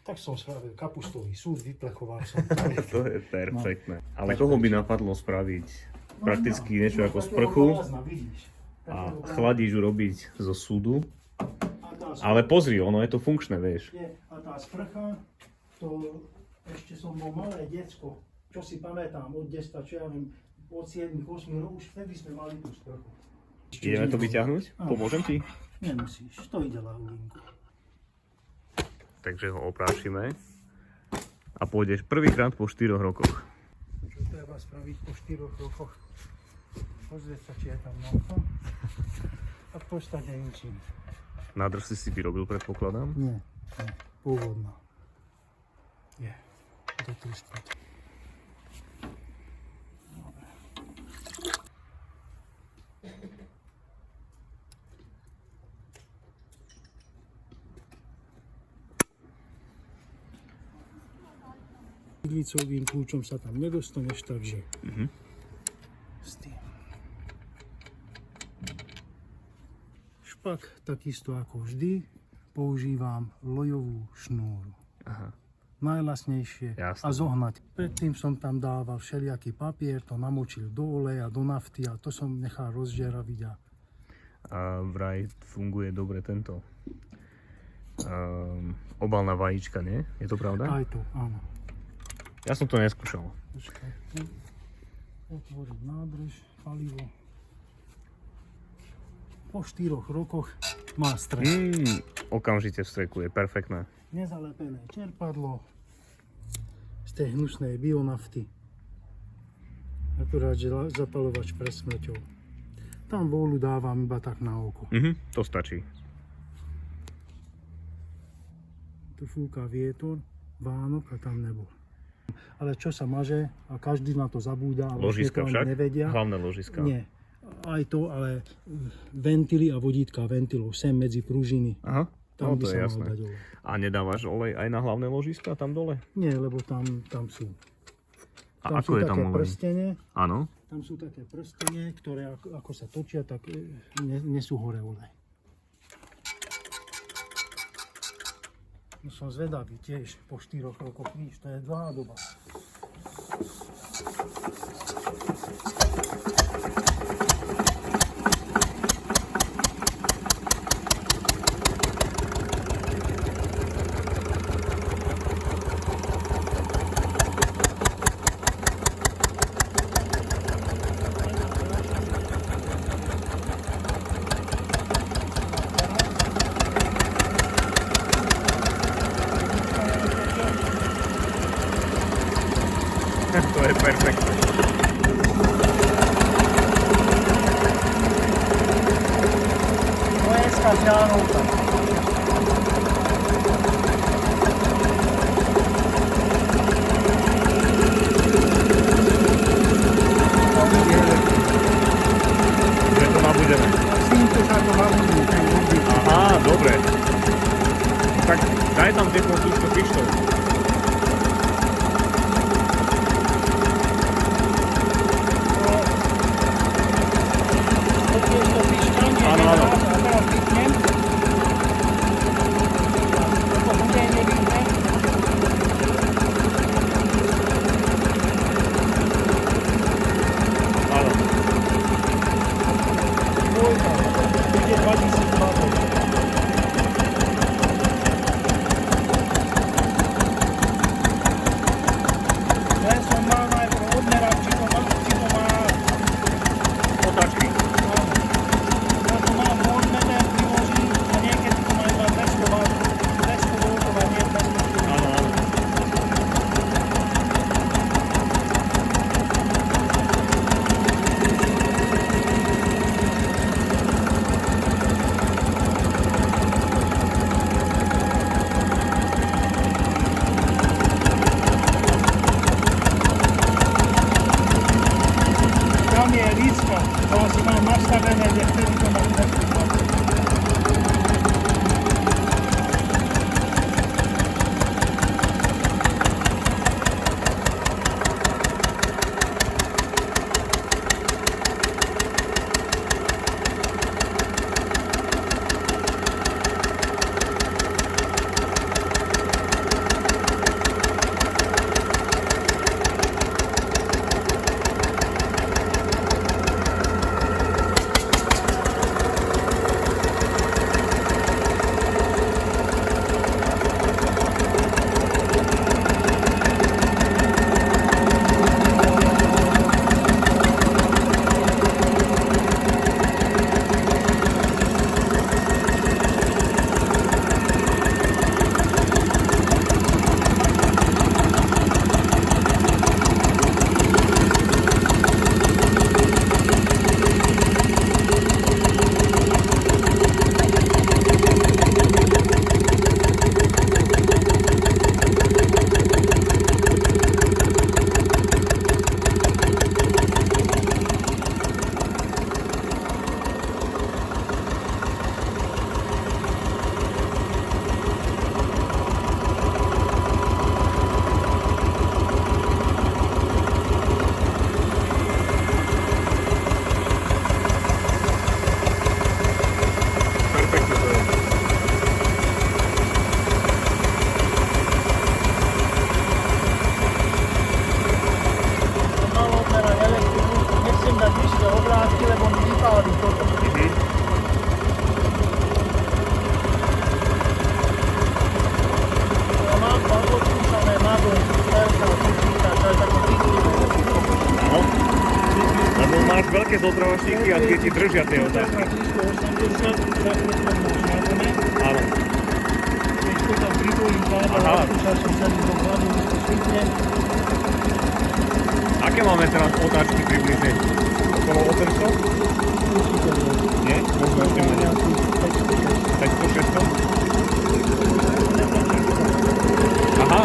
Tak som spravil kapustový súd, vyplechoval som to. To je perfektné. Ale koho by napadlo spraviť prakticky niečo ako sprchu a chladíš robiť zo súdu? Ale pozri, ono je to funkčné, vieš. A tá sprcha, to ešte som bol malé decko, čo si pamätám od detstva, čo ja viem, od 7-8 rokov, už vtedy sme mali tú sprchu. Ideme to vyťahnuť? Pomôžem ti? Nemusíš, to ide ľahulinku. Takže ho oprášime a pôjdeš prvýkrát po 4 rokoch. Čo treba spraviť po 4 rokoch? Pozrieť sa, či je tam noha a v podstate ničím. Nádrž si vyrobil, predpokladám? Nie, pôvodná. Je, do tu spať. Dobre. Iglicovým kľúčom sa tam nedostaneš, takže s tým. Špak, takisto ako vždy, používam lojovú šnúru. Aha. Najlasnejšie. Jasné. A zohnať. Predtým som tam dával všelijaký papier, to namočil do oleja, do nafty a to som nechal rozžeraviť. A vraj funguje dobre tento obal na vajíčka, nie? Je to pravda? Aj to, áno. Ja som to neskúšal. Počkaj, otvoriť nádrž, palivo. Po 4 rokoch má strech. Okamžite vstrekuje, perfektné. Nezalepené čerpadlo z tej hnusnej bionafty. Akurát, že zapalovač pre smrťou. Tam vôľu dávam iba tak na oko. To stačí. Tu fúka vietor, Vánok a tam nebol. Ale čo sa maže, a každý na to zabúda, a Ložiska to ani však? nevedia. Hlavné ložiska. Nie, aj to, ale ventily a vodítka ventilov sem medzi pružiny. Aha, Tam no by to je sa mal jasné. dať olej. A nedávaš olej aj na hlavné ložiska tam dole? Nie, lebo tam sú. A Tam ako sú je tam také olej? prstene, Áno. tam sú také prstene, ktoré ako sa točia, tak nesú hore olej. No som zvedavý tiež po 4 rokoch, víš, to je dlhá doba. To je perfektné. To je skaťánovka. Kde to nabudeme? S týmto sa to nabudí, ten vodík. Aha, dobre. Tak daj tam teplú túčku pištol. Áno, áno. Áno. Ja som mal najprv odmerať, či to má Otáčky. ja to mám odmeter priložiť a niekedy to má iba 200 W, 200 V a nie 200 kg. Áno, áno. Tam je lícko, to si mám nastavené, že vtedy to mám 200 W. také zotravačníky a tie ti držia tie otáčky. 380, Áno. ešte tam pripojím kábel, Aha. odskúšal som celý do hladu, to švitne. Aké máme teraz otáčky približne? Okolo 800? Určite nie. Nie? Možno ešte menej. 500, 600? Aha.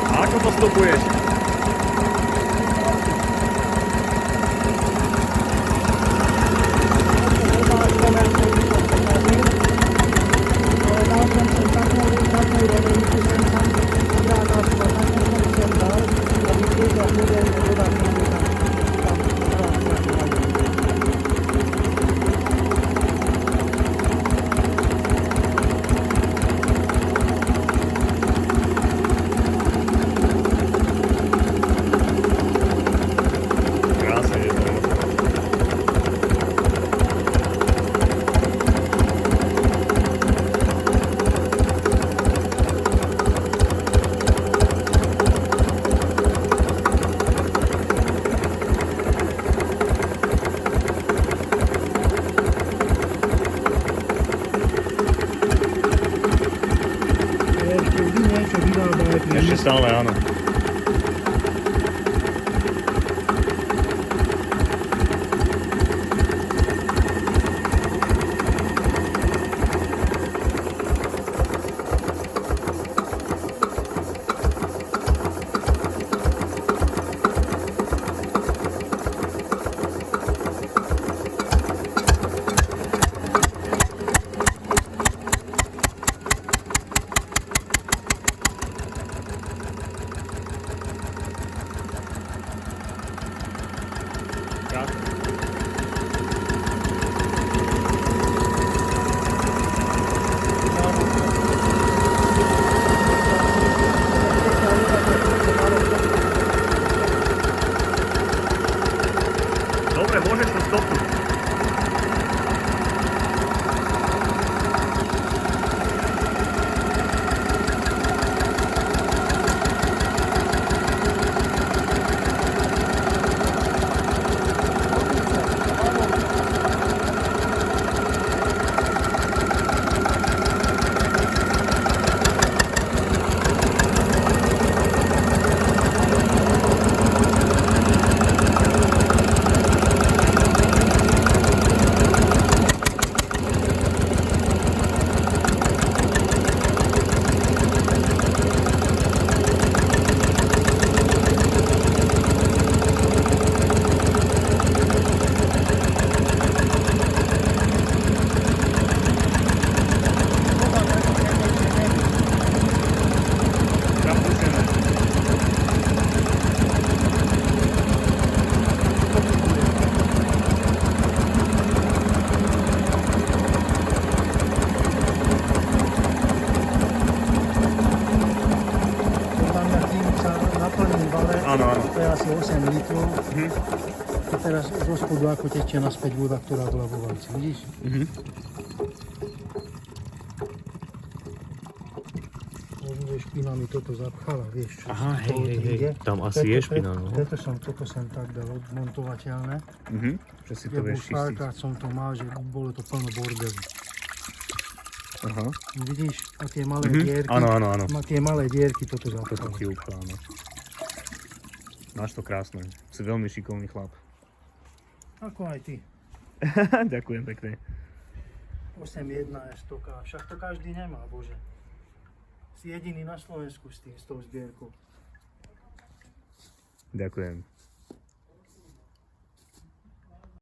A ako to stopuješ? Krásne je to. Ešte vždy niečo vyrába aj pri Ešte stále áno. Krásne. Dobre, môžeš to stopnúť. Áno, áno. To je asi 8 litrov. Mhm. A teraz zo spodu ako tečie naspäť voda, ktorá bola vo vajci. Vidíš? Mhm. Možno, že špina mi toto zapchala, vieš čo? Aha, z toho hej, ide. tam asi je špina, no. Preto som toto sem tak dal odmontovateľné. Mhm. Že si to Lebo vieš čistiť. párkrát som to mal, že bolo to plno bordelu. Aha. Vidíš? A tie malé Mhm. dierky, Áno, áno, áno. tie malé dierky toto Toto zapchalo. ti upchá, no. Máš to krásne. Si veľmi šikovný chlap. Ako aj ty. Ďakujem pekne. 8.1 je stoka, však to každý nemá, bože. Si jediný na Slovensku s tou zbierkou. Ďakujem.